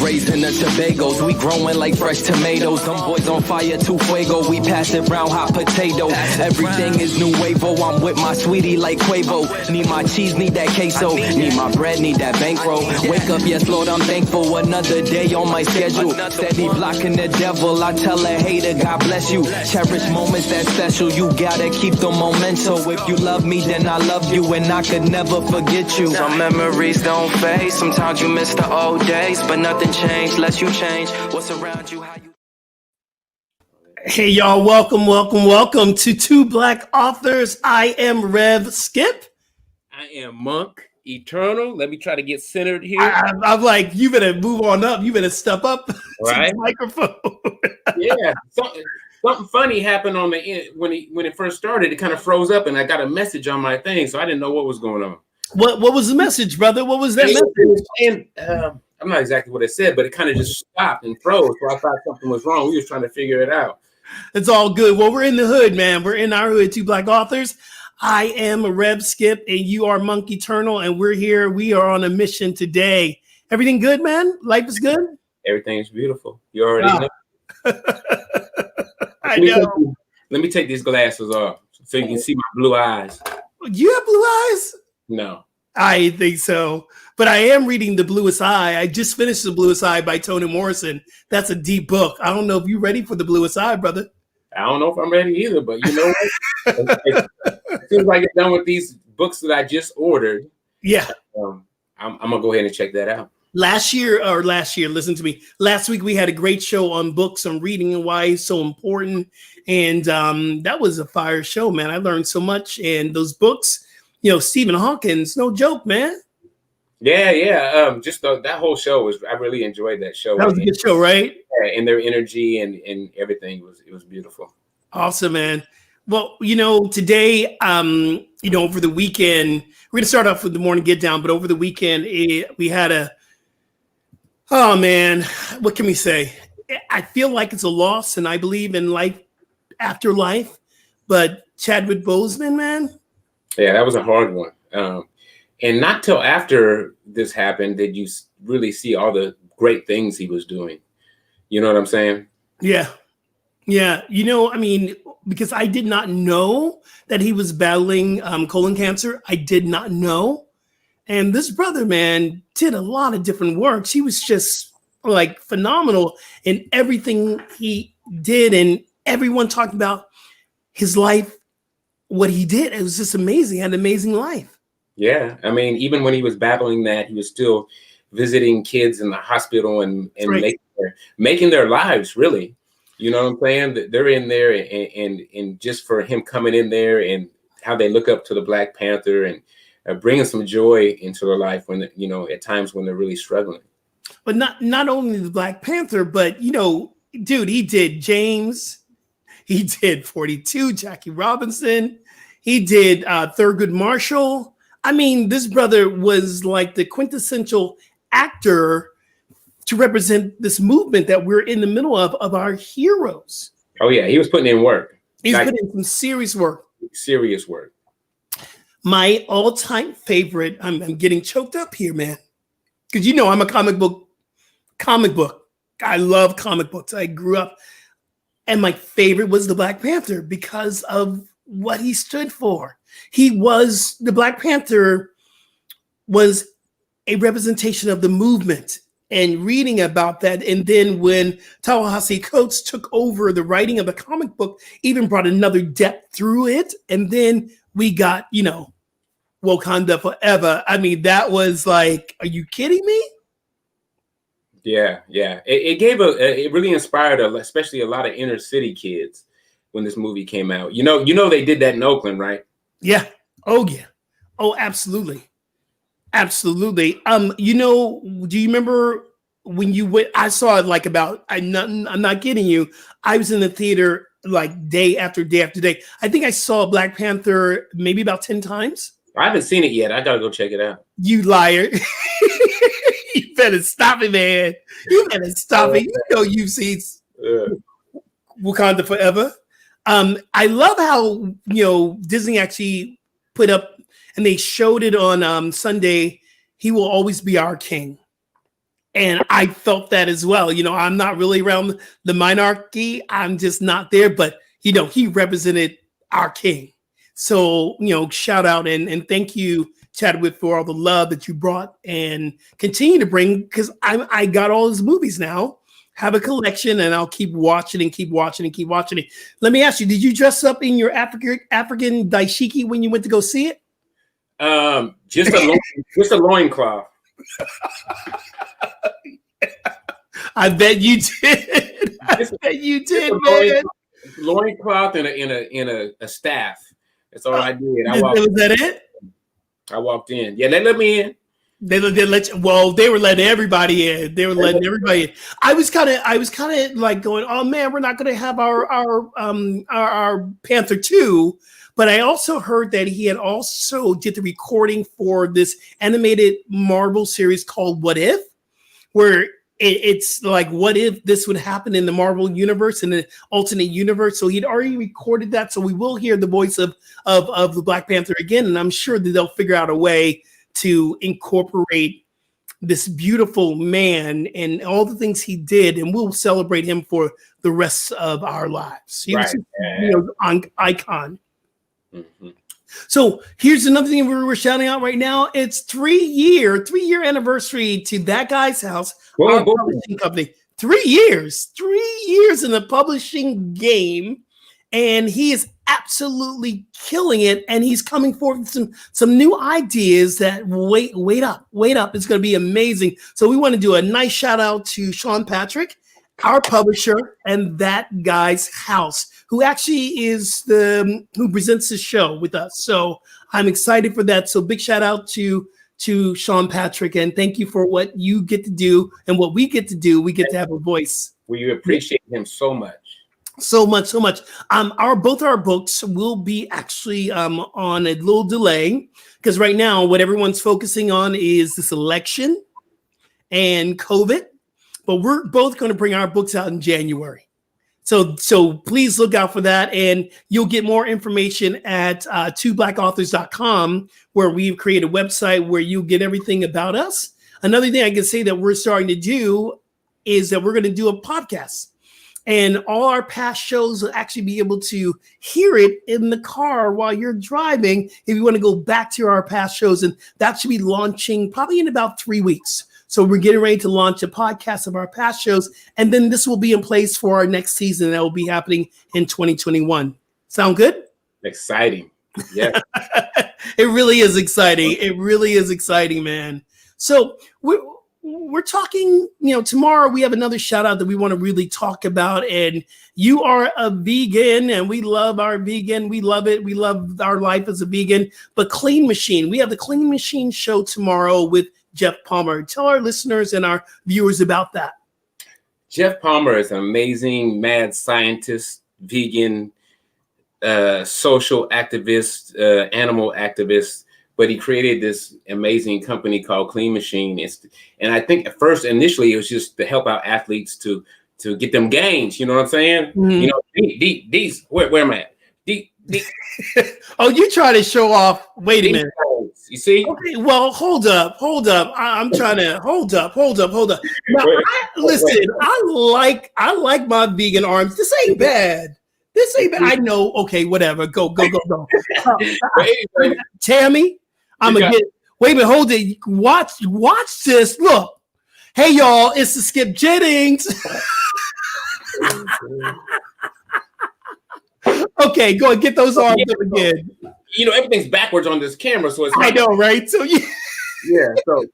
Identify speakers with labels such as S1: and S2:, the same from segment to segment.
S1: raised in the Tobagos. We growing like fresh tomatoes. Them boys on fire, too fuego. We pass it round hot potato. Everything is nuevo. I'm with my sweetie like Quavo. Need my cheese, need that queso. Need my bread, need that bankroll. Wake up, yes, Lord, I'm thankful. Another day on my schedule. Steady blocking the devil. I tell a hater, God bless you. Cherish moments that's special. You gotta keep the memento. If you love me, then I love you, and I could never forget you. Some memories don't fade. Sometimes you miss the old days, but nothing changed unless you change what's around you. How you.
S2: Hey, y'all, welcome to Two Black Authors. I am Rev Skip.
S3: I am Monk Eternal. Let me try to get centered here.
S2: I'm like, you better move on up. You better step up
S3: right?
S2: to the microphone.
S3: Yeah, something funny happened on the end when it first started. It kind of froze up, and I got a message on my thing, so I didn't know what was going on.
S2: What was the message, brother? What was that message?
S3: I'm not exactly what it said, but it kind of just stopped and froze. So I thought something was wrong. We was trying to figure it out.
S2: It's all good. Well, we're in the hood, man. We're in our hood, Two Black Authors. I am Rev Skip, and you are Monk Eternal, and we're here. We are on a mission today. Everything good, man? Life is good?
S3: Everything is beautiful. You already know.
S2: I know.
S3: Let me take these glasses off so you can see my blue eyes.
S2: You have blue eyes?
S3: No.
S2: I think so. But I am reading The Bluest Eye. I just finished The Bluest Eye by Toni Morrison. That's a deep book. I don't know if you're ready for The Bluest Eye, brother.
S3: I don't know if I'm ready either, but you know what? As soon as I get done with these books that I just ordered,
S2: yeah,
S3: I'm going to go ahead and check that out.
S2: Last year, listen to me. Last week, we had a great show on books, on reading and why it's so important. And that was a fire show, man. I learned so much. And those books, Stephen Hawkins, no joke, man.
S3: Yeah. Just that whole show I really enjoyed that show.
S2: That was a good show, right?
S3: Yeah, and their energy and everything was beautiful.
S2: Awesome, man. Well, today, over the weekend, we're going to start off with the morning get down, but over the weekend, we had oh man, what can we say? I feel like it's a loss, and I believe in life after life, but Chadwick Boseman, man.
S3: Yeah, that was a hard one. And not till after this happened did you really see all the great things he was doing. You know what I'm saying?
S2: Yeah. Because I did not know that he was battling colon cancer. I did not know. And this brother, man, did a lot of different works. He was just like phenomenal in everything he did. And everyone talked about his life, what he did. It was just amazing. He had an amazing life.
S3: Yeah. I mean, even when he was battling that, he was still visiting kids in the hospital and
S2: right.
S3: making their lives, really. You know what I'm saying? They're in there and just for him coming in there and how they look up to the Black Panther and bringing some joy into their life when, at times when they're really struggling.
S2: But not only the Black Panther, but, dude, he did James. He did 42, Jackie Robinson. He did Thurgood Marshall. I mean, this brother was like the quintessential actor to represent this movement that we're in the middle of our heroes.
S3: Oh, yeah. He was putting in work.
S2: He's putting in some serious work.
S3: Serious work.
S2: My all-time favorite, I'm getting choked up here, man. Because I'm a comic book. I love comic books. I grew up. And my favorite was the Black Panther because of what he stood for. The Black Panther was a representation of the movement. And reading about that, and then when Ta-Nehisi Coates took over the writing of the comic book, even brought another depth through it. And then we got, Wakanda Forever. I mean, that was like, are you kidding me?
S3: Yeah. It really inspired, especially a lot of inner city kids when this movie came out. They did that in Oakland, right?
S2: Yeah. Oh, yeah. Oh, absolutely. Absolutely. Do you remember when you went? I saw it I'm not kidding you. I was in the theater like day after day after day. I think I saw Black Panther maybe about 10 times.
S3: I haven't seen it yet. I gotta go check it out.
S2: You liar. You better stop it, man. You better stop it. You've seen Wakanda Forever. I love how, Disney actually put up, and they showed it on Sunday, He Will Always Be Our King. And I felt that as well. You know, I'm not really around the monarchy. I'm just not there. But, you know, he represented our king. So, you know, shout out and thank you, Chadwick, for all the love that you brought and continue to bring, because I got all his movies now, have a collection, and I'll keep watching and keep watching and keep watching it. Let me ask you, did you dress up in your African daishiki when you went to go see it?
S3: Just a loincloth.
S2: I bet you did. I bet you did, man.
S3: Loincloth and a staff. That's all I did.
S2: Was that it?
S3: I walked in. Yeah, they let me in.
S2: They let you, well, they were letting everybody in. They were letting everybody in. I was kind of like going, oh man, we're not going to have our Panther 2. But I also heard that he had also did the recording for this animated Marvel series called What If, where it's like, what if this would happen in the Marvel universe, in the alternate universe? So he'd already recorded that. So we will hear the voice of the Black Panther again. And I'm sure that they'll figure out a way to incorporate this beautiful man and all the things he did. And we'll celebrate him for the rest of our lives. He was an icon. Mm-hmm. So here's another thing we're shouting out right now. It's 3-year anniversary to That Guy's House, our publishing company. 3 years in the publishing game, and he is absolutely killing it. And he's coming forth with some new ideas that wait up. It's going to be amazing. So we want to do a nice shout out to Sean Patrick, our publisher, and That Guy's House, who actually is who presents the show with us. So I'm excited for that. So big shout out to Sean Patrick, and thank you for what you get to do and what we get to do. We get to have a voice.
S3: We appreciate him so much.
S2: So much. Both our books will be actually on a little delay, because right now what everyone's focusing on is this election and COVID. But we're both going to bring our books out in January. So please look out for that. And you'll get more information at twoblackauthors.com, where we've created a website where you get everything about us. Another thing I can say that we're starting to do is that we're going to do a podcast. And all our past shows will actually be able to hear it in the car while you're driving if you want to go back to our past shows. And that should be launching probably in about 3 weeks. So we're getting ready to launch a podcast of our past shows, and then this will be in place for our next season that will be happening in 2021. Sound good?
S3: Exciting. Yeah.
S2: It really is exciting. It really is exciting, man. So we're talking, tomorrow we have another shout out that we want to really talk about. And you are a vegan, and we love our vegan. We love it. We love our life as a vegan. But Clean Machine, we have the Clean Machine show tomorrow with Jeff Palmer. Tell our listeners and our viewers about that.
S3: Jeff Palmer is an amazing mad scientist, vegan, social activist, animal activist, but he created this amazing company called Clean Machine. And I think at first, initially, it was just to help out athletes to get them gains. You know what I'm saying? Mm-hmm. These where am I at?
S2: Oh, you try to show off. Wait a minute.
S3: You see?
S2: Okay, well, hold up. I'm trying to hold up. Now, listen, I like my vegan arms. This ain't bad. I know. Okay, whatever. Go. Tammy, I'm gonna get. Wait a minute. Hold it. Watch this. Look. Hey, y'all. It's the Skip Jennings. Okay, go and get those arms up again.
S3: Everything's backwards on this camera, so it's.
S2: I know, right? So
S3: yeah. So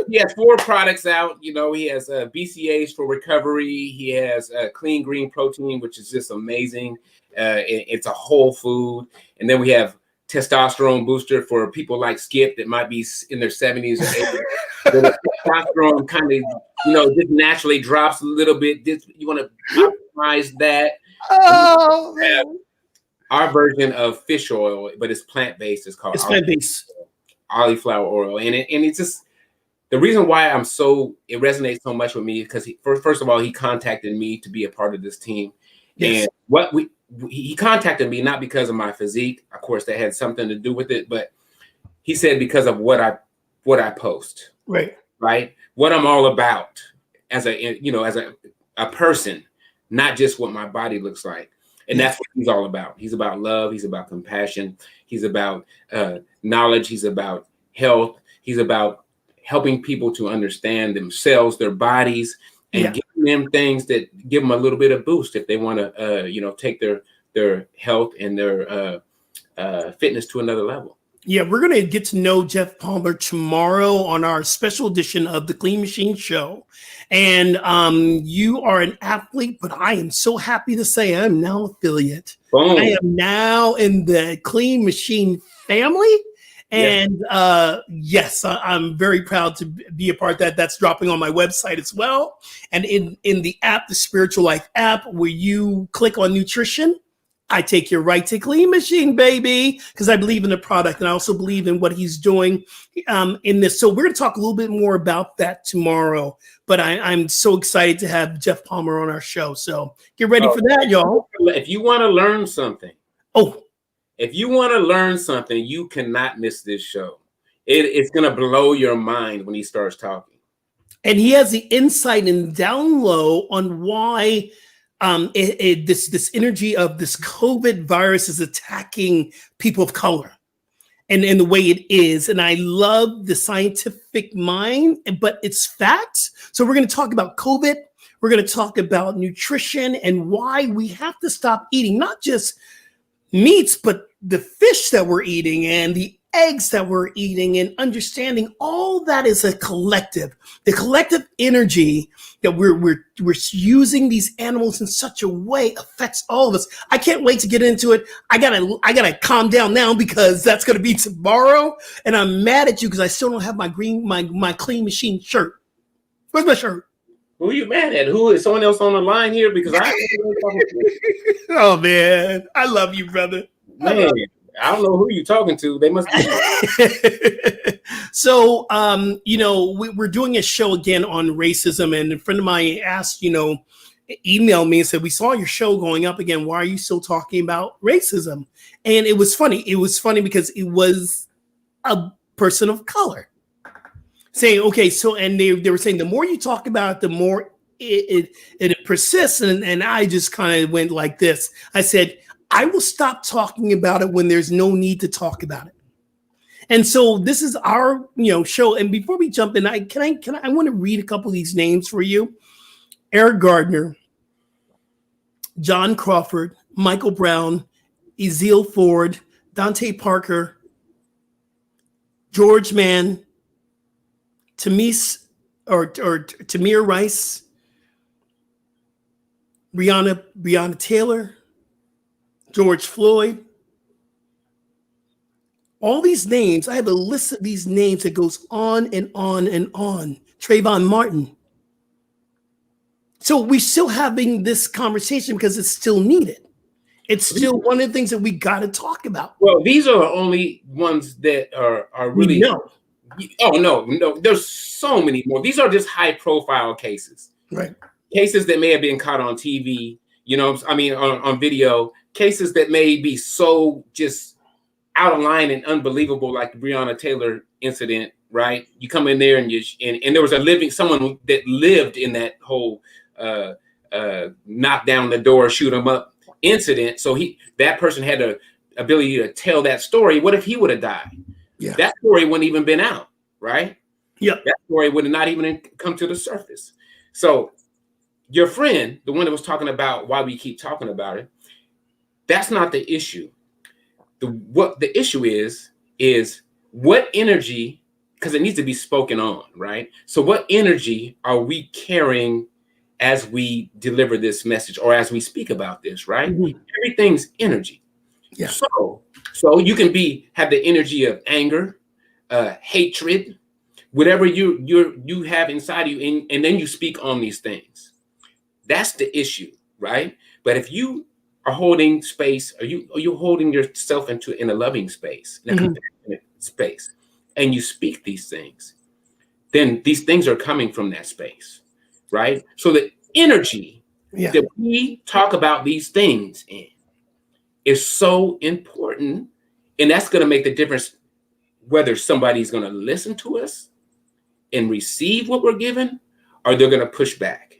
S3: he has 4 products out. He has BCAAs for recovery. He has clean green protein, which is just amazing. It's a whole food, and then we have testosterone booster for people like Skip that might be in their 70s or 80s. The testosterone kind of, just naturally drops a little bit. You want to optimize that.
S2: Oh, man.
S3: Our version of fish oil, but it's plant-based. It's called
S2: plant-based
S3: cauliflower oil, and it's just the reason why it resonates so much with me because first of all, he contacted me to be a part of this team, yes. And he contacted me not because of my physique, of course that had something to do with it, but he said because of what I post, right, what I'm all about, as a person, not just what my body looks like. And that's what he's all about. He's about love. He's about compassion. He's about knowledge. He's about health. He's about helping people to understand themselves, their bodies, and giving them things that give them a little bit of boost if they want to, take their health and their fitness to another level.
S2: Yeah, we're going to get to know Jeff Palmer tomorrow on our special edition of the Clean Machine Show. And you are an athlete, but I am so happy to say I'm now affiliate.
S3: Boom.
S2: I am now in the Clean Machine family. And yes, I'm very proud to be a part of that. That's dropping on my website as well. And in the app, the Spiritual Life app, where you click on nutrition, I take you right to Clean Machine, baby, because I believe in the product and I also believe in what he's doing in this. So we're going to talk a little bit more about that tomorrow. But I'm so excited to have Jeff Palmer on our show. So get ready for that, y'all.
S3: If you want to learn something,
S2: if
S3: you want to learn something, you cannot miss this show. It's going to blow your mind when he starts talking.
S2: And he has the insight and down low on why this energy of this COVID virus is attacking people of color and the way it is. And I love the scientific mind, but it's facts. So we're going to talk about COVID. We're going to talk about nutrition and why we have to stop eating, not just meats, but the fish that we're eating and the eggs that we're eating, and understanding all that is a collective, the collective energy that we're using these animals in such a way affects all of us. I can't wait to get into it. I gotta calm down now because that's gonna be tomorrow, and I'm mad at you because I still don't have my Clean Machine shirt. Where's my shirt?
S3: Who are you mad at? Who is someone else on the line here? Because
S2: oh man, I love you, brother.
S3: Man, I don't know who you're talking to. They must be.
S2: So, we're doing a show again on racism, and a friend of mine asked, emailed me and said, we saw your show going up again. Why are you still talking about racism? And it was funny. It was funny because it was a person of color saying, okay, so, and they were saying, the more you talk about it, the more it persists. And I just kind of went like this. I said, I will stop talking about it when there's no need to talk about it. And so this is our, show. And before we jump in, I want to read a couple of these names for you. Eric Gardner, John Crawford, Michael Brown, Ezell Ford, Dante Parker, George Mann, Tamir Rice, Breonna Taylor, George Floyd. All these names, I have a list of these names that goes on and on and on. Trayvon Martin. So we're still having this conversation because it's still needed. It's still one of the things that we got to talk about.
S3: Well, these are the only ones that are really. Oh, no. There's so many more. These are just high profile cases.
S2: Right.
S3: Cases that may have been caught on TV, on video. Cases that may be so just out of line and unbelievable, like the Breonna Taylor incident, right? You come in there and there was someone that lived in that whole knock down the door, shoot him up incident. So that person had the ability to tell that story. What if he would have died?
S2: Yeah.
S3: That story wouldn't even been out, right?
S2: Yeah.
S3: That story would have not even come to the surface. So your friend, the one that was talking about why we keep talking about it, that's not the issue. What the issue is what energy, because it needs to be spoken on, right? So what energy are we carrying as we deliver this message or as we speak about this, right? Mm-hmm. Everything's energy.
S2: Yeah.
S3: So you can have the energy of anger, hatred, whatever you have inside you, and then you speak on these things. That's the issue, right? But if you are holding space, are you holding yourself in a loving space, in a compassionate space, and you speak these things, then these things are coming from that space, right? So the energy that we talk about these things in is so important, and that's going to make the difference whether somebody's going to listen to us and receive what we're given, or they're going to push back.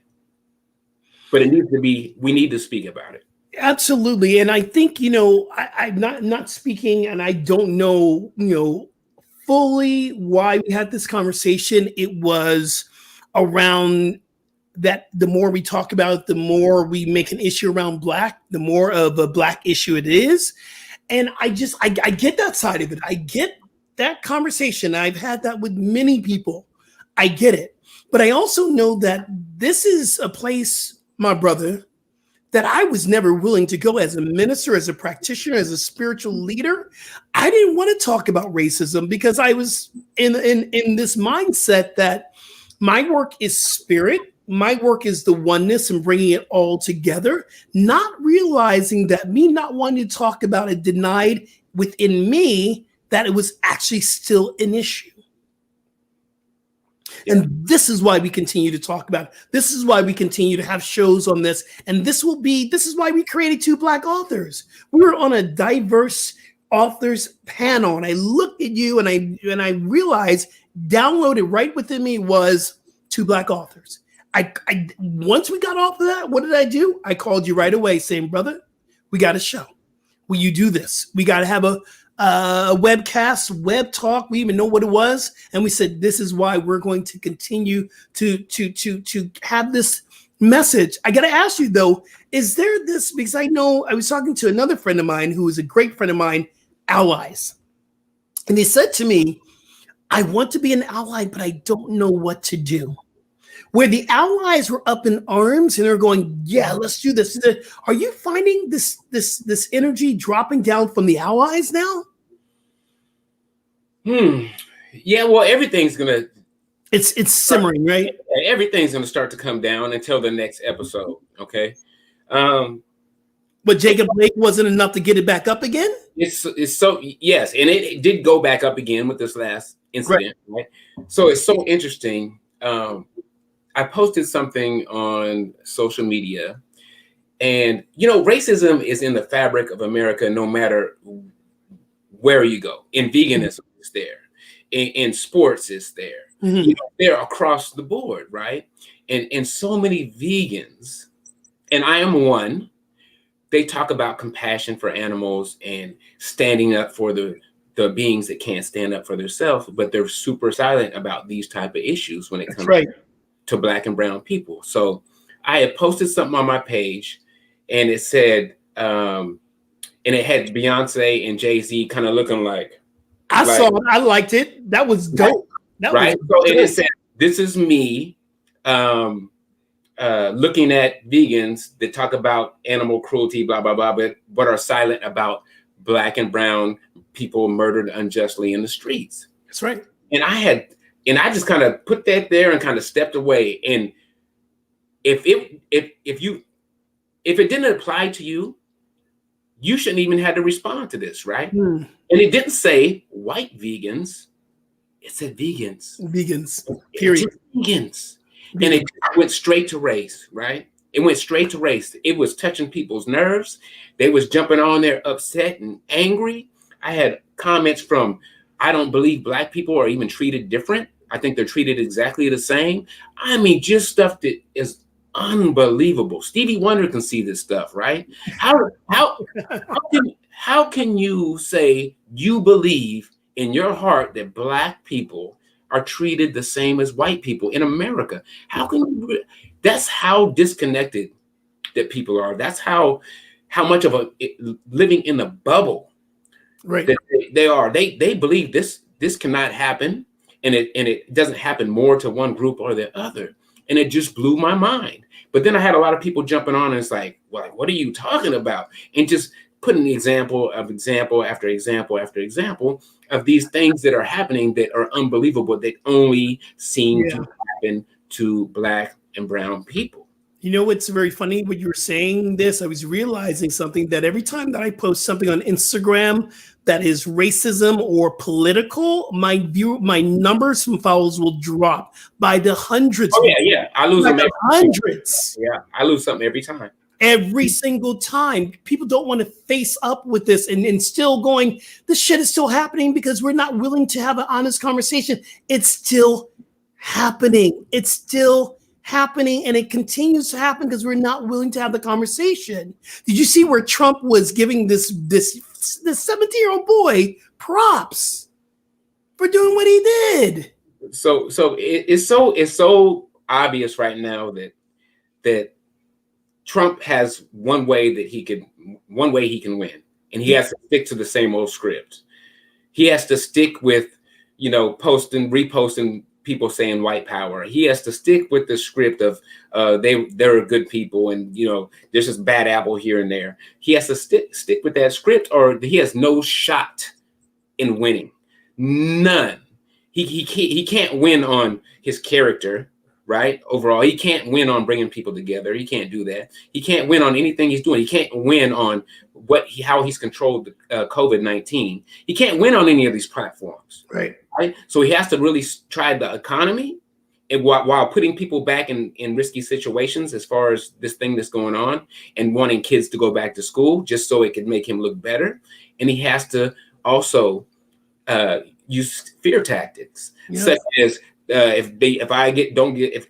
S3: But it needs to be, we need to speak about it.
S2: Absolutely. And I think, I'm not speaking, and I don't know, fully why we had this conversation. It was around that the more we talk about it, the more we make an issue around Black, the more of a Black issue it is. And I get that side of it. I get that conversation. I've had that with many people. I get it. But I also know that this is a place, my brother, that I was never willing to go as a minister, as a practitioner, as a spiritual leader. I didn't want to talk about racism because I was in this mindset that my work is spirit. My work is the oneness and bringing it all together, not realizing that me not wanting to talk about it denied within me that it was actually still an issue. And this is why we continue to talk about it. This is why we continue to have shows on this. And this is why we created Two Black Authors. We were on a diverse authors panel, and I looked at you and I realized downloaded right within me was Two Black Authors. I once we got off of that, what did I do? I called you right away saying, brother, we got a show. Will you do this? We got to have a webcast, web talk. We even know what it was. And we said, this is why we're going to continue to have this message. I got to ask you though, is there this, because I know I was talking to another friend of mine who is a great friend of mine, Allies. And he said to me, I want to be an ally, but I don't know what to do. Where the allies were up in arms and they're going, yeah, let's do this. Are you finding this energy dropping down from the allies now?
S3: Yeah, well, everything's gonna.
S2: It's simmering, right?
S3: Everything's gonna start to come down until the next episode. Okay.
S2: But Jacob Blake wasn't enough to get it back up again.
S3: It's so yes, and it did go back up again with this last incident, right? So it's so interesting. I posted something on social media, and racism is in the fabric of America. No matter where you go, in veganism, it's there. In sports, it's there.
S2: Mm-hmm.
S3: They're across the board, right? And so many vegans, and I am one. They talk about compassion for animals and standing up for the beings that can't stand up for themselves, but they're super silent about these type of issues when it comes to Black and brown people. So I had posted something on my page, and it said, and it had Beyonce and Jay-Z kind of looking like.
S2: I saw it. I liked it. That was dope.
S3: Right. So it said, this is me looking at vegans that talk about animal cruelty, blah, blah, blah, but are silent about Black and brown people murdered unjustly in the streets.
S2: That's right.
S3: And I just kind of put that there and kind of stepped away. And if it didn't apply to you, you shouldn't even have to respond to this, right? And it didn't say white vegans. It said vegans. Vegans,
S2: period.
S3: Vegans. And it went straight to race, right? It went straight to race. It was touching people's nerves. They was jumping on there upset and angry. I had comments from, I don't believe Black people are even treated different. I think they're treated exactly the same. I mean, just stuff that is unbelievable. Stevie Wonder can see this stuff, right? How can you say you believe in your heart that Black people are treated the same as white people in America? How can you? That's how disconnected that people are. That's how much of living in a bubble,
S2: right?
S3: That they are. They believe this cannot happen, and it doesn't happen more to one group or the other. And it just blew my mind. But then I had a lot of people jumping on, and it's like, well, what are you talking about? And just putting example after example after example of these things that are happening that are unbelievable, that only seem to happen to Black and brown people.
S2: You know what's very funny? When you were saying this, I was realizing something, that every time that I post something on Instagram that is racism or political, my numbers from follows will drop by the hundreds.
S3: Oh yeah. I lose them
S2: hundreds.
S3: Yeah, I lose something every time.
S2: Every single time. People don't want to face up with this and still going, this shit is still happening because we're not willing to have an honest conversation. It's still happening. It's still happening, and it continues to happen because we're not willing to have the conversation. Did you see where Trump was giving this 17-year-old boy props for doing what he did?
S3: So it's so obvious right now that Trump has one way he can win, and he has to stick to the same old script. He has to stick with, reposting people saying white power. He has to stick with the script of they're good people, and there's just bad apple here and there. He has to stick with that script, or he has no shot in winning. None. He can't win on his character, right? Overall, he can't win on bringing people together. He can't do that. He can't win on anything he's doing. He can't win on how he's controlled COVID-19. He can't win on any of these platforms,
S2: right?
S3: So he has to really try the economy, and while putting people back in risky situations as far as this thing that's going on, and wanting kids to go back to school just so it could make him look better. And he has to also use fear tactics, such as if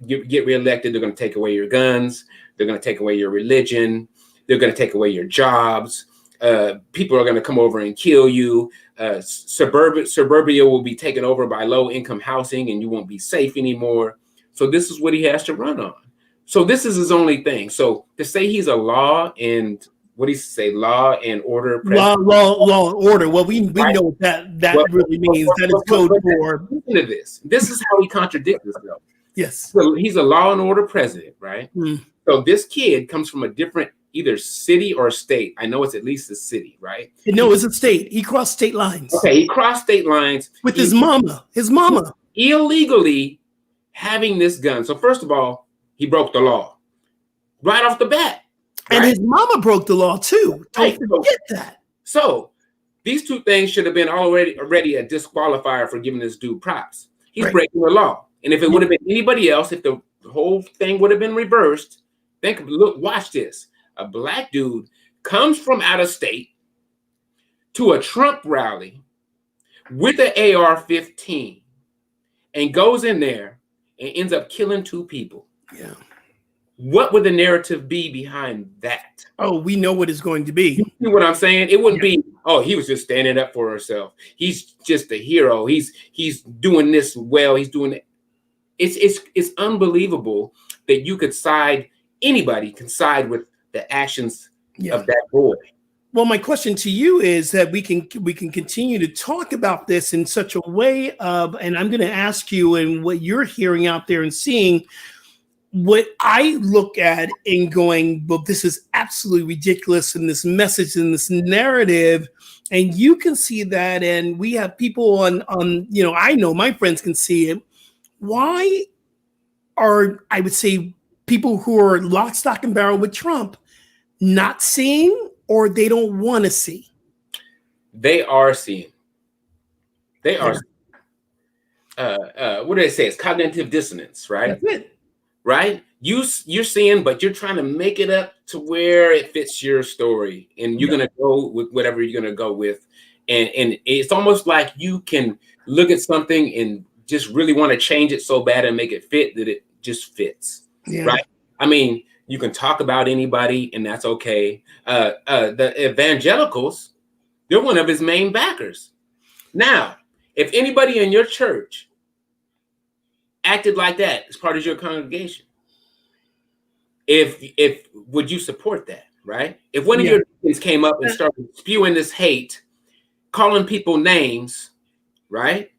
S3: you get reelected, they're going to take away your guns, they're going to take away your religion, they're going to take away your jobs. People are going to come over and kill you. Suburbia will be taken over by low-income housing, and you won't be safe anymore. So this is what he has to run on. So this is his only thing. So to say he's a law and law and order president.
S2: Law and order. Well, we know what that really means. That is code for.
S3: Listen to this. This is how he contradicts himself.
S2: Yes.
S3: So he's a law and order president, right? So this kid comes from a different either city or state. I know it's at least a city, right?
S2: No, it's a state. He crossed state lines.
S3: Okay, he crossed state lines
S2: with his mama.
S3: Illegally having this gun. So first of all, he broke the law right off the bat.
S2: And his mama broke the law too. Don't forget that.
S3: So these two things should have been already a disqualifier for giving this dude props. He's breaking the law. And if it would have been anybody else, if the whole thing would have been reversed, watch this. A black dude comes from out of state to a Trump rally with an AR-15 and goes in there and ends up killing 2 people.
S2: Yeah.
S3: What would the narrative be behind that?
S2: Oh, we know what it's going to be.
S3: You see what I'm saying? It wouldn't be, oh, he was just standing up for himself. He's just a hero. He's doing this well. He's doing it. It's unbelievable that you could anybody can side with the actions of that boy.
S2: Well, my question to you is that we can continue to talk about this in such a way of, and I'm going to ask you, and what you're hearing out there and seeing, what I look at and going, but this is absolutely ridiculous, and this message and this narrative, and you can see that, and we have people on I know my friends can see it. Why are, I would say, people who are lock, stock, and barrel with Trump not seeing, or they don't want to see?
S3: They are seeing. They are. What do they say? It's cognitive dissonance, right?
S2: That's it.
S3: Right? You're seeing, but you're trying to make it up to where it fits your story, and you're gonna go with whatever you're gonna go with, and it's almost like you can look at something and just really want to change it so bad and make it fit that it just fits. Right? I mean, you can talk about anybody, and that's okay. The evangelicals, they're one of his main backers. Now, if anybody in your church acted like that as part of your congregation, if would you support that, right? If one of your deacons came up and started spewing this hate, calling people names, right?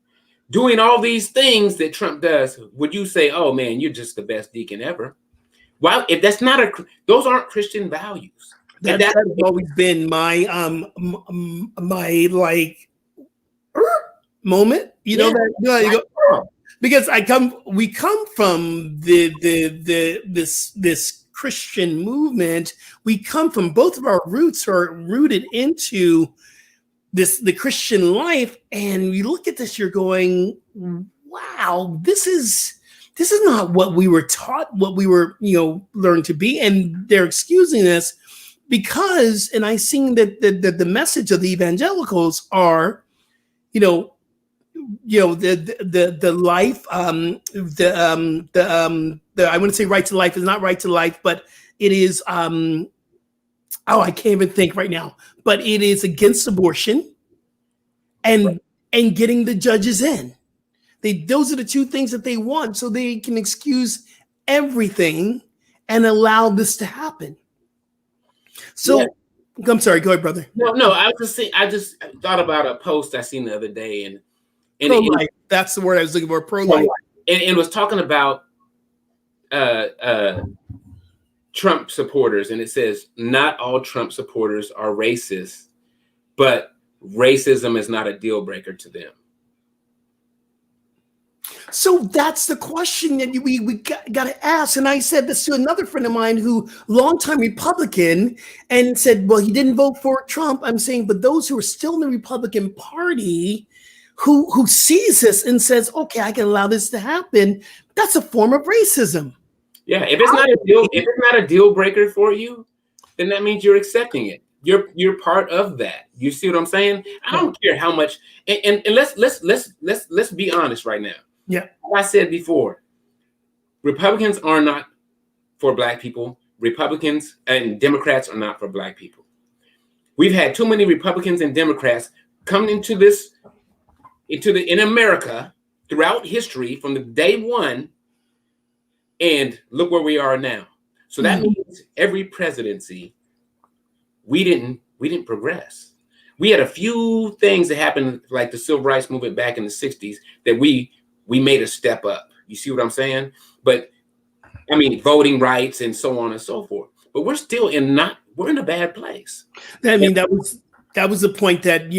S3: Doing all these things that Trump does, would you say, oh man, you're just the best deacon ever? Well, if that's not those aren't Christian values.
S2: That has always been my my like moment, you know, that you go, because we come from this Christian movement. We come from, both of our roots are rooted into the Christian life, and you look at this, you're going, wow, this is not what we were taught, what we were, learned to be. And they're excusing this because, and I seen that the message of the evangelicals are, the life, I wouldn't say right to life is not right to life, but it is, I can't even think right now, but it is against abortion and getting the judges in. Those are the two things that they want, so they can excuse everything and allow this to happen. So, yeah. I'm sorry. Go ahead, brother.
S3: No. I was just saying. I just thought about a post I seen the other day, and
S2: pro-life. That's the word I was looking for. Pro-life,
S3: and it was talking about Trump supporters, and it says not all Trump supporters are racist, but racism is not a deal breaker to them.
S2: So that's the question that we got to ask. And I said this to another friend of mine who, longtime Republican, and said, well, he didn't vote for Trump. I'm saying, but those who are still in the Republican Party who sees this and says, okay, I can allow this to happen, that's a form of racism.
S3: Yeah, if it's not a deal breaker for you, then that means you're accepting it. You're part of that. You see what I'm saying? I don't care how much. And let's be honest right now.
S2: Yeah,
S3: like I said before, Republicans are not for Black people. Republicans and Democrats are not for Black people. We've had too many Republicans and Democrats come in America throughout history from the day one, and look where we are now. So that means every presidency, we didn't progress. We had a few things that happened, like the Civil Rights Movement back in the 60s, that we made a step up. You see what I'm saying? But I mean, voting rights and so on and so forth. But we're still we're in a bad place.
S2: I mean, that was the point that,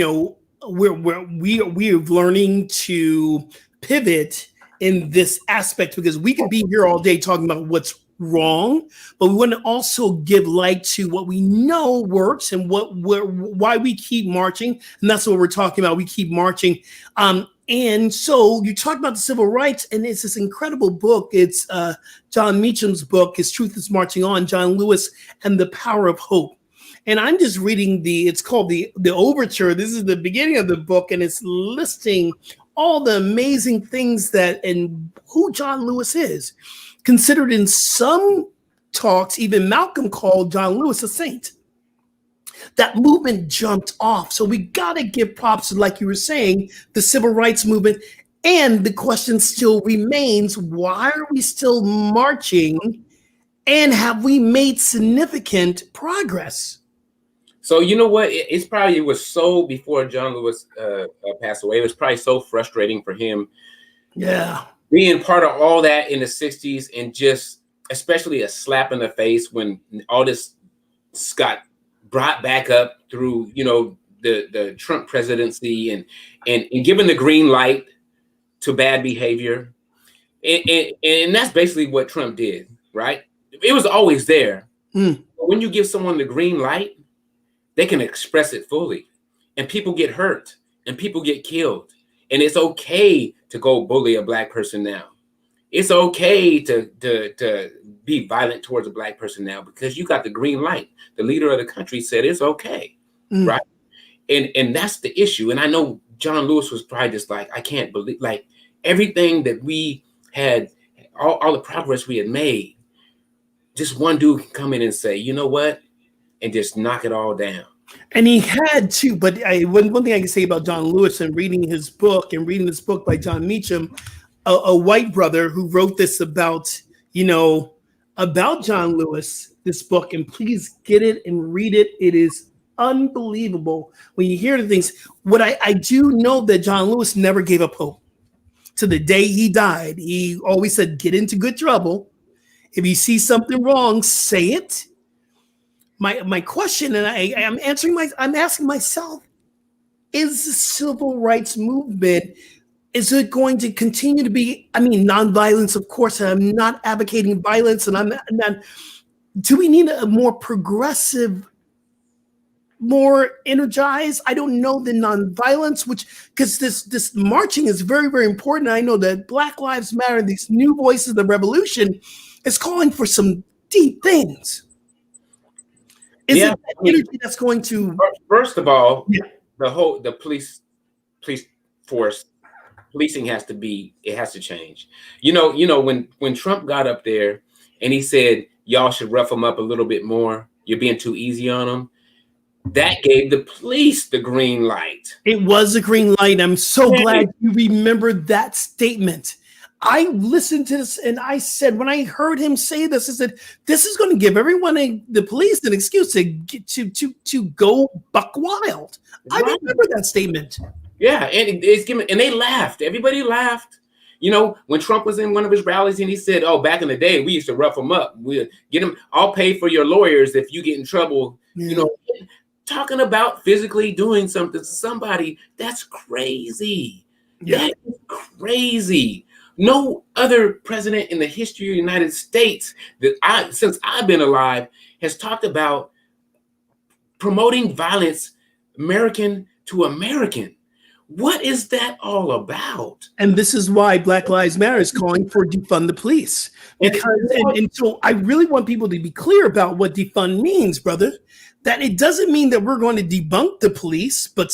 S2: we're learning to pivot in this aspect, because we could be here all day talking about what's wrong, but we want to also give light to what we know works and why we keep marching. And that's what we're talking about. We keep marching. And so you talk about the civil rights, and it's this incredible book. It's John Meacham's book, His Truth is Marching On, John Lewis and the Power of Hope. And I'm just reading it's called the Overture. This is the beginning of the book, and it's listing all the amazing things and who John Lewis is. Considered in some talks, even Malcolm called John Lewis a saint. That movement jumped off. So we got to give props, like you were saying, the civil rights movement. And the question still remains, why are we still marching? And have we made significant progress?
S3: So you know what? It was so, before John Lewis passed away, it was probably so frustrating for him.
S2: Yeah.
S3: Being part of all that in the 60s, and just especially a slap in the face when all this got brought back up through, the Trump presidency and given the green light to bad behavior. And that's basically what Trump did, right? It was always there. But when you give someone the green light, they can express it fully, and people get hurt and people get killed. And it's okay to go bully a Black person now. It's okay to be violent towards a Black person now, because you got the green light. The leader of the country said it's okay, right? And that's the issue. And I know John Lewis was probably just like, I can't believe, like, everything that we had, all the progress we had made, just one dude can come in and say, you know what, and just knock it all down.
S2: And he had to, but one thing I can say about John Lewis, and reading this book by John Meacham, a white brother who wrote this about John Lewis, this book, and please get it and read it. It is unbelievable when you hear the things. What I do know, that John Lewis never gave up hope. To the day he died, he always said, get into good trouble. If you see something wrong, say it. My question, and I'm asking myself, is the civil rights movement, is it going to continue to be, nonviolence, of course, I'm not advocating violence, and I'm not, do we need a more progressive, more energized, I don't know, than nonviolence, because this marching is very, very important. I know that Black Lives Matter, these new voices of the revolution, is calling for some deep things. Is it that energy that's going to?
S3: First of all, the police force Policing has to change. When Trump got up there and he said, y'all should rough them up a little bit more, you're being too easy on them, that gave the police the green light.
S2: It was a green light. I'm so glad you remembered that statement. I listened to this and I said, when I heard him say this, I said, this is going to give the police an excuse to go buck wild. I remember that statement.
S3: Yeah, and and they laughed. Everybody laughed. When Trump was in one of his rallies and he said, "Oh, back in the day, we used to rough them up. We get them. I'll pay for your lawyers if you get in trouble."
S2: Yeah.
S3: Talking about physically doing something to somebody, that's crazy.
S2: Yeah.
S3: That is crazy. No other president in the history of the United States since I've been alive has talked about promoting violence, American to American. What is that all about?
S2: And this is why Black Lives Matter is calling for defund the police. Because and so I really want people to be clear about what defund means, brother. That it doesn't mean that we're going to debunk the police, but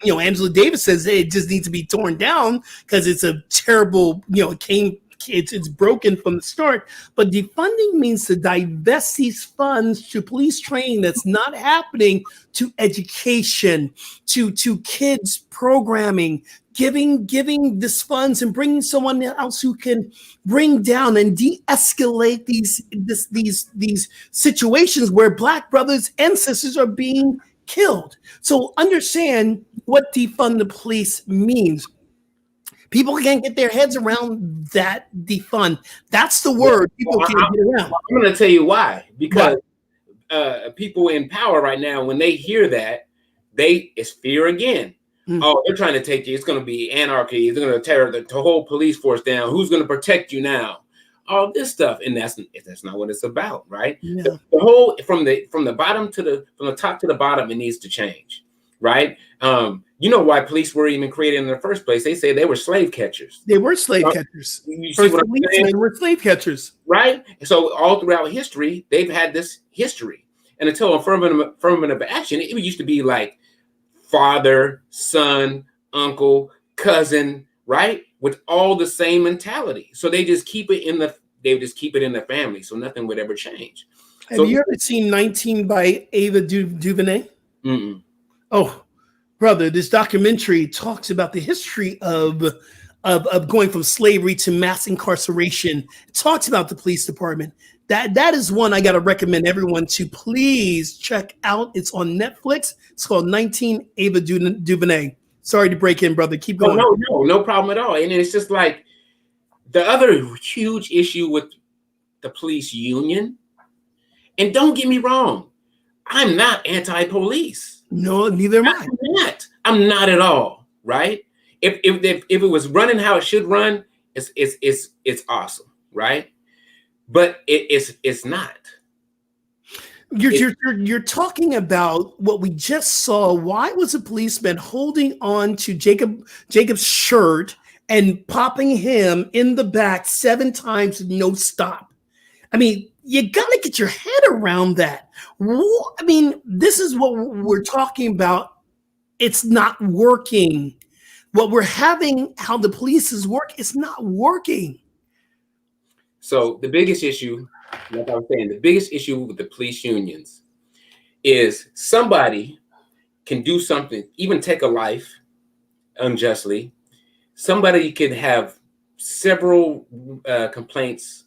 S2: Angela Davis says, hey, it just needs to be torn down because it's a terrible, it's broken from the start. But defunding means to divest these funds to police training that's not happening, to education, to kids programming, giving this funds and bringing someone else who can bring down and de-escalate these situations where Black brothers and sisters are being killed. So understand what defund the police means. People can't get their heads around that defund. That's the word people can't get around.
S3: I'm going to tell you why. Because people in power right now, when they hear that, it's fear again. Mm-hmm. Oh, they're trying to take you. It's going to be anarchy. They're going to tear the whole police force down. Who's going to protect you now? All this stuff, and that's not what it's about, right? Yeah. The whole from the top to the bottom, it needs to change, right? You know why police were even created in the first place? They say they were slave catchers.
S2: They were slave catchers.
S3: You see what I'm saying?
S2: They were slave catchers,
S3: right? So all throughout history, they've had this history, and until affirmative action, it used to be like father, son, uncle, cousin, right? With all the same mentality. So they just keep it in the family. So nothing would ever change.
S2: Have you ever seen 19 by Ava DuVernay?
S3: Mm-mm.
S2: Oh, brother, this documentary talks about the history of going from slavery to mass incarceration. It talks about the police department. That is one I got to recommend everyone to please check out. It's on Netflix. It's called 19 Ava DuVernay. Sorry to break in, brother. Keep going.
S3: No problem at all. And it's just like the other huge issue with the police union. And don't get me wrong, I'm not anti-police.
S2: No, neither am I.
S3: I'm not at all. Right? If it was running how it should run, it's awesome, right? But it's not.
S2: You're talking about what we just saw. Why was a policeman holding on to Jacob's shirt and popping him in the back 7 times with no stop? I mean, you got to get your head around that. I mean, this is what we're talking about. It's not working. What we're having, how the police work, is not working.
S3: So the biggest issue, like I was saying, the biggest issue with the police unions is somebody can do something, even take a life unjustly. Somebody can have several complaints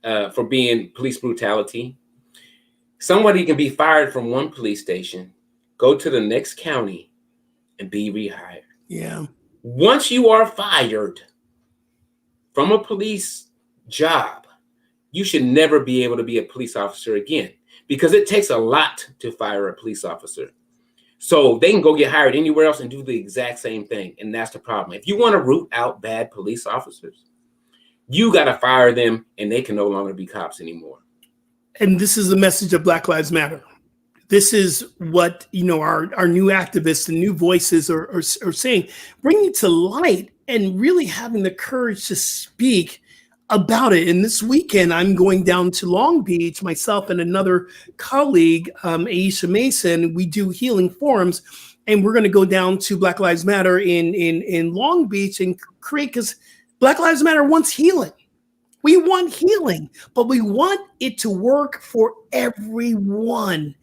S3: for being police brutality. Somebody can be fired from one police station, go to the next county, and be rehired.
S2: Yeah.
S3: Once you are fired from a police job, you should never be able to be a police officer again, because it takes a lot to fire a police officer. So they can go get hired anywhere else and do the exact same thing. And that's the problem. If you want to root out bad police officers, you got to fire them, and they can no longer be cops anymore.
S2: And this is the message of Black Lives Matter. This is what, our new activists and new voices are saying, bringing to light and really having the courage to speak about it. And this weekend, I'm going down to Long Beach, myself and another colleague, Aisha Mason. We do healing forums. and we're going to go down to Black Lives Matter in Long Beach and create, because Black Lives Matter wants healing. We want healing, but we want it to work for everyone.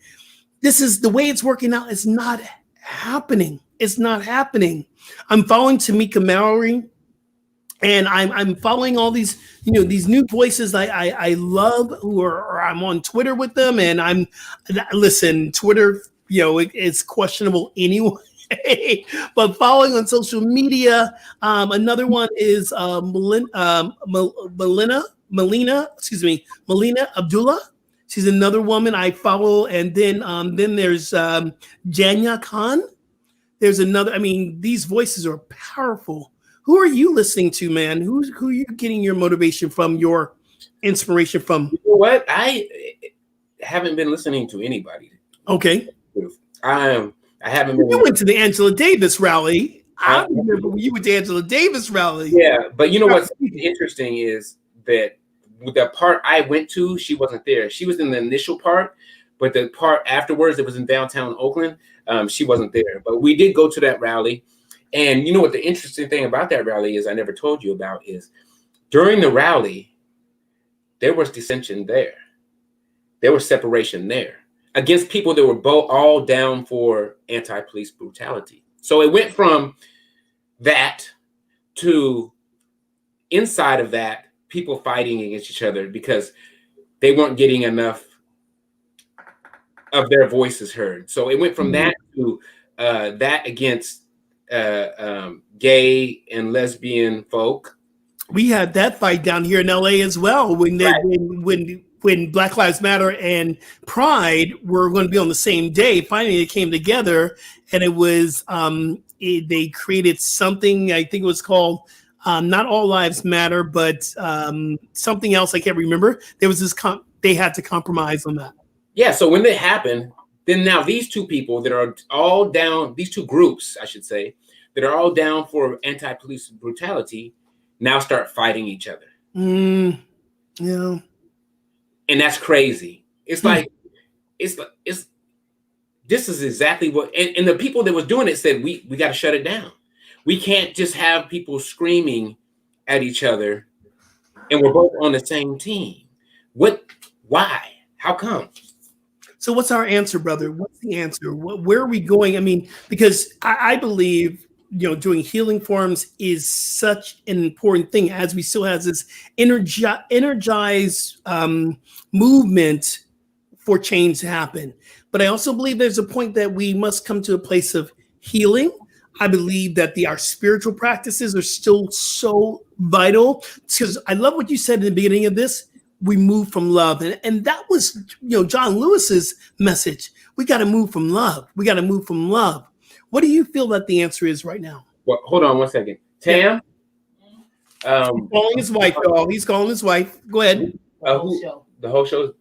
S2: This is the way it's working out. It's not happening. It's not happening. I'm following Tamika Mallory, and I'm following all these, these new voices I love, or I'm on Twitter with them, and listen, Twitter, it's questionable anyway. But following on social media, another one is Melina Abdullah. She's another woman I follow, and then there's Janya Khan. There's another. I mean, these voices are powerful. Who are you listening to, man? Who are you getting your motivation from, your inspiration from?
S3: You know what? I haven't been listening to anybody.
S2: Okay.
S3: I haven't been.
S2: You went to the Angela Davis rally. I remember when you went to the Angela Davis rally.
S3: Yeah, but you know what's interesting is that with the part I went to, she wasn't there. She was in the initial part, but the part afterwards that was in downtown Oakland, she wasn't there. But we did go to that rally. And you know what the interesting thing about that rally is, I never told you about, is during the rally, there was dissension there. There was separation there against people that were both all down for anti-police brutality. So it went from that to inside of that, people fighting against each other because they weren't getting enough of their voices heard. So it went from that to that against gay and lesbian folk.
S2: We had that fight down here in LA as well when when Black Lives Matter and Pride were going to be on the same day. Finally, they came together, and it was they created something. I think it was called not All Lives Matter, but something else I can't remember. There was this they had to compromise on that.
S3: Yeah. So when that happened, then now these two people that are all down, these two groups, I should say, that are all down for anti-police brutality, now start fighting each other.
S2: Yeah.
S3: And that's crazy. It's like, this is exactly what, and the people that was doing it said, we got to shut it down. We can't just have people screaming at each other and we're both on the same team. Why? How come?
S2: So what's our answer, brother? What's the answer? Where are we going? I mean, because I believe, doing healing forums is such an important thing, as we still have this energized movement for change to happen. But I also believe there's a point that we must come to a place of healing. I believe that our spiritual practices are still so vital, because I love what you said in the beginning of this. We move from love. And that was, John Lewis's message. We got to move from love. We got to move from love. What do you feel that the answer is right now?
S3: Well, hold on one second. Tam?
S2: He's calling his wife, y'all. He's calling his wife. Go ahead.
S3: The whole show?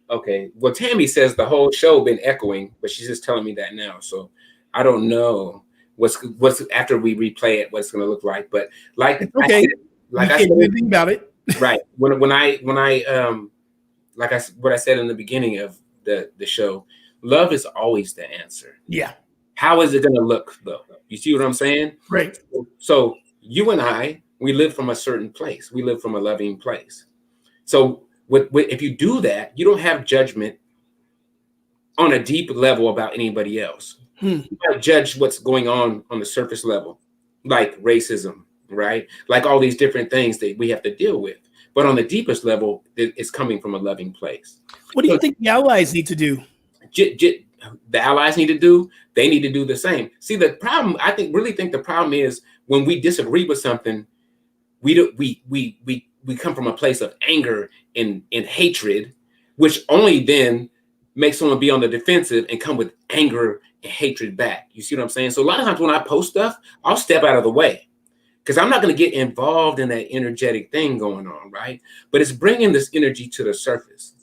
S3: Okay. Well, Tammy says the whole show been echoing, but she's just telling me that now. So I don't know what's after we replay it, what it's going to look like. But like,
S2: okay.
S3: I said,
S2: think about it.
S3: Right. When I what I said in the beginning of the show, love is always the answer.
S2: Yeah. How
S3: is it going to look though? You see what I'm saying?
S2: Right.
S3: So you and I, we live from a certain place. We live from a loving place. So if you do that, you don't have judgment on a deep level about anybody else. You might judge what's going on the surface level, like racism, right? Like all these different things that we have to deal with. But on the deepest level, it's coming from a loving place.
S2: What do you think the allies need to do?
S3: The allies need to do, they need to do the same. See, the problem, I really think the problem is when we disagree with something, we come from a place of anger and hatred, which only then makes someone be on the defensive and come with anger and hatred back. You see what I'm saying? So a lot of times when I post stuff, I'll step out of the way because I'm not going to get involved in that energetic thing going on, right? But it's bringing this energy to the surface.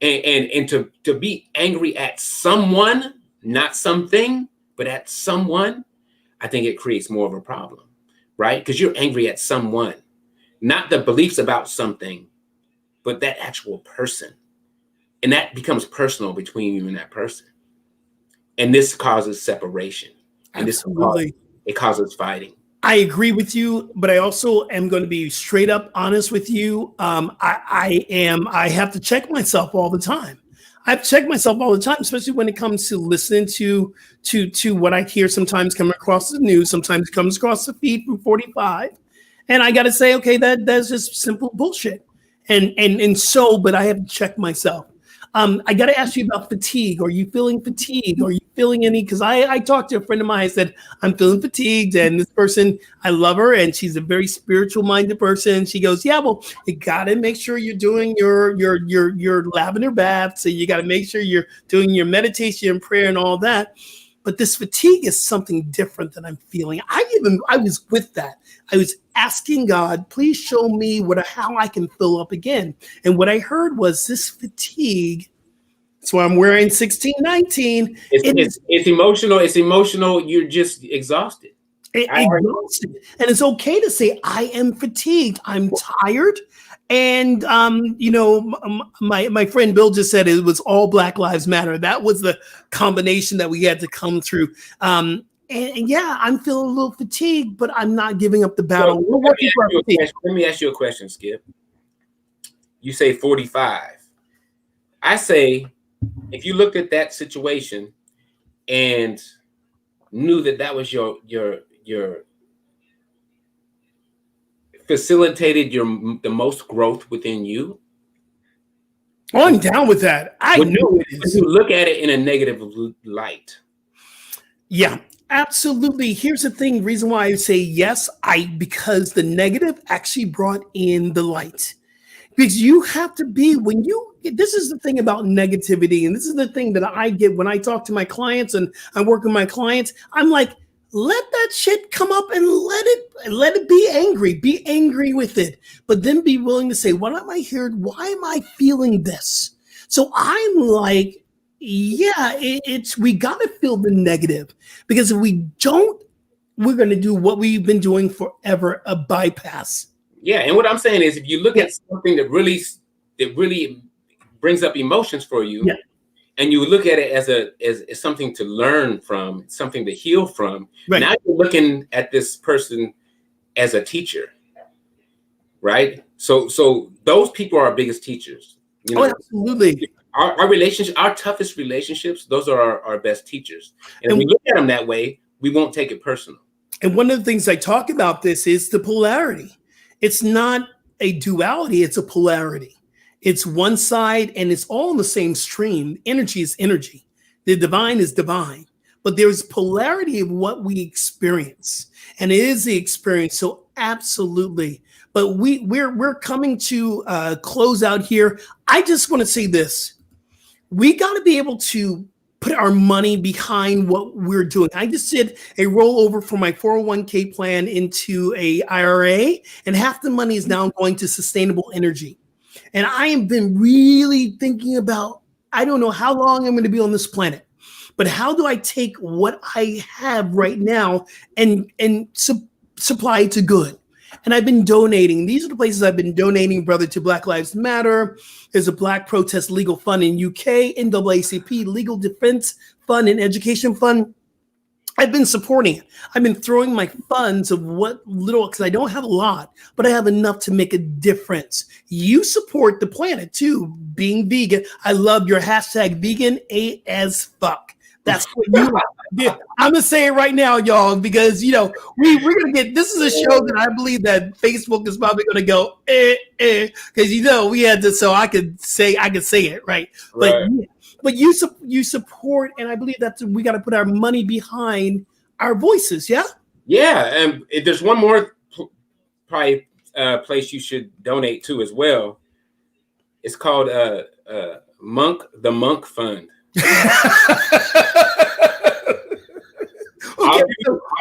S3: And to be angry at someone, not something, but at someone, I think it creates more of a problem, right? Because you're angry at someone, not the beliefs about something, but that actual person. And that becomes personal between you and that person. And this causes separation. And
S2: Absolutely.
S3: it causes fighting.
S2: I agree with you, but I also am going to be straight up honest with you. I have to check myself all the time. I've checked myself all the time, especially when it comes to listening to what I hear sometimes come across the news, sometimes comes across the feed from 45. And I got to say, okay, that's just simple bullshit. But I have to check myself. I got to ask you about fatigue. Are you feeling fatigued? Are you feeling any? Because I talked to a friend of mine. I said, I'm feeling fatigued. And this person, I love her. And she's a very spiritual minded person. She goes, yeah, well, you got to make sure you're doing your lavender bath. So you got to make sure you're doing your meditation and prayer and all that. But this fatigue is something different than I'm feeling. I was with that. I was asking God, please show me how I can fill up again. And what I heard was this fatigue. That's why I'm wearing 1619.
S3: It's emotional. It's emotional. You're just exhausted.
S2: Exhausted. And it's okay to say, I am fatigued. I'm tired. And, my friend Bill just said it was all Black Lives Matter. That was the combination that we had to come through. And yeah, I'm feeling a little fatigued, but I'm not giving up the battle.
S3: So, let me ask you a question, Skip. You say 45. I say, if you looked at that situation and knew that was your facilitated the most growth within you.
S2: Oh, I'm down with that. I know it is.
S3: You look at it in a negative light.
S2: Yeah, absolutely. Here's the thing. Reason why I say yes, because the negative actually brought in the light. Because you have to be this is the thing about negativity. And this is the thing that I get when I talk to my clients and I work with my clients. I'm like, let that shit come up and let it be angry with it, but then be willing to say, what am I hearing? Why am I feeling this? So I'm like, yeah, we got to feel the negative, because if we don't, we're going to do what we've been doing forever, a bypass.
S3: Yeah. And what I'm saying is, if you look at something that really brings up emotions for you, and you look at it as something to learn from, something to heal from. Right. Now you're looking at this person as a teacher, right? So those people are our biggest teachers.
S2: Absolutely.
S3: Our relationship, our toughest relationships, those are our best teachers. And if we look at them that way, we won't take it personal.
S2: And one of the things I talk about this is the polarity. It's not a duality, it's a polarity. It's one side and it's all in the same stream. Energy is energy. The divine is divine. But there's polarity of what we experience. And it is the experience. So absolutely. But we're coming to close out here. I just want to say this. We got to be able to put our money behind what we're doing. I just did a rollover for my 401k plan into a IRA, and half the money is now going to sustainable energy. And I have been really thinking about, I don't know how long I'm going to be on this planet, but how do I take what I have right now and supply it to good? And I've been donating. These are the places I've been donating, brother, to Black Lives Matter. There's a Black Protest Legal Fund in UK, NAACP Legal Defense Fund and Education Fund. I've been supporting it. I've been throwing my funds of what little, because I don't have a lot, but I have enough to make a difference. You support the planet too, being vegan. I love your hashtag vegan as fuck. That's what you do. I'm gonna say it right now, y'all, because we're gonna get. This is a show that I believe that Facebook is probably gonna go because we had to, so I could say it right. But you support, and I believe that we got to put our money behind our voices. Yeah. Yeah,
S3: and there's one more probably place you should donate to as well. It's called the Monk Fund.
S2: Okay,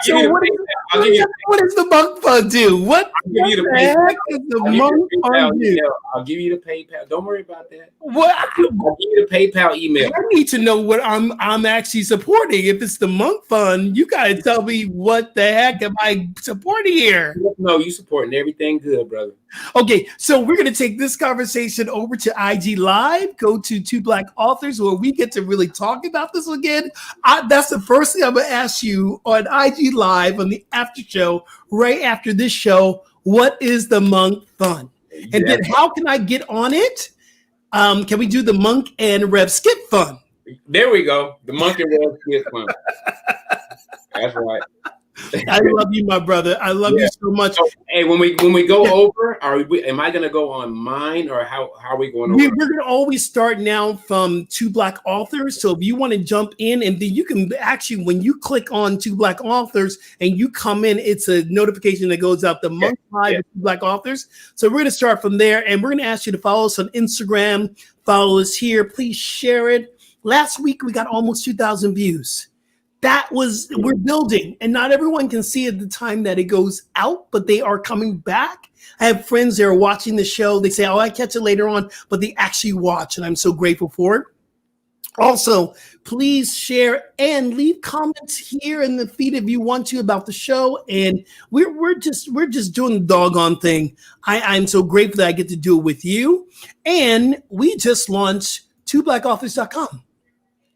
S2: so what is
S3: I'll give you.
S2: What does the Monk Fund do? What
S3: I'll give you the
S2: the heck does the Monk Fund do?
S3: I'll give you the PayPal. Don't worry about that.
S2: What?
S3: I'll give you the PayPal email.
S2: I need to know what I'm actually supporting. If it's the Monk Fund, you gotta tell me what the heck am I supporting here?
S3: No, you supporting everything good, brother.
S2: Okay, so we're gonna take this conversation over to IG Live. Go to Two Black Authors where we get to really talk about this again. That's the first thing I'm gonna ask you on IG Live on the after show, right after this show. What is the Monk Fund? And then how can I get on it? Can we do the Monk and Rev Skip Fund?
S3: There we go. The Monk and Rev Skip Fund. That's right.
S2: I love you, my brother. I love you so much.
S3: So, hey, when we go over, am I gonna go on mine or how are we going over?
S2: We're gonna always start now from Two Black Authors. So if you want to jump in, and then you can actually, when you click on Two Black Authors and you come in, it's a notification that goes out the Monk Live with Two Black Authors. So we're gonna start from there, and we're gonna ask you to follow us on Instagram, follow us here. Please share it. Last week we got almost 2,000 views. We're building, and not everyone can see at the time that it goes out, but they are coming back. I have friends that are watching the show. They say, oh, I catch it later on, but they actually watch, and I'm so grateful for it. Also, please share and leave comments here in the feed if you want to about the show. And we're just doing the doggone thing. I'm so grateful that I get to do it with you. And we just launched twoblackauthors.com.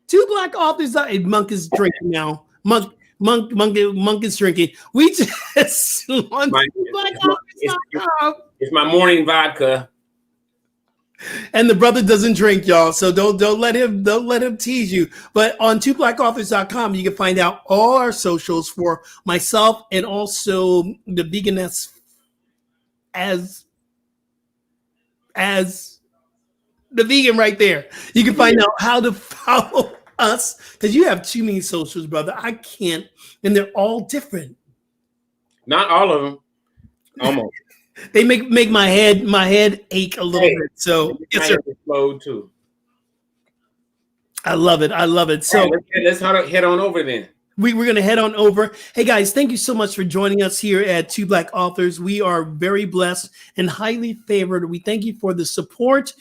S2: Two Black Authors. Monk is drinking now. Monk is drinking. We just launched twoblackauthors.com.
S3: It's my morning vodka.
S2: And the brother doesn't drink, y'all. So don't let him tease you. But on twoblackauthors.com, you can find out all our socials for myself and also the Veganess as the vegan right there. You can find out how to follow us because you have too many socials, brother. I can't, and they're all different.
S3: Not all of them. Almost.
S2: They make my head ache a little bit. So yes, sir.
S3: Explode too.
S2: I love it. So
S3: let's head on over then.
S2: We're going to head on over. Hey, guys, thank you so much for joining us here at Two Black Authors. We are very blessed and highly favored. We thank you for the support.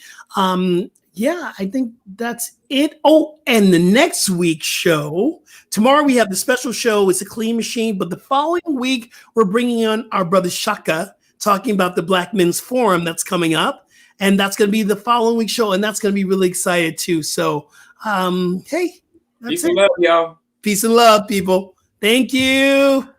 S2: Yeah, I think that's it. Oh, and the next week's show, tomorrow we have the special show. It's a clean machine. But the following week, we're bringing on our brother Shaka, talking about the Black Men's Forum that's coming up. And that's going to be the following week's show. And that's going to be really excited, too. So, hey.
S3: Peace and love, y'all.
S2: Peace and love, people. Thank you.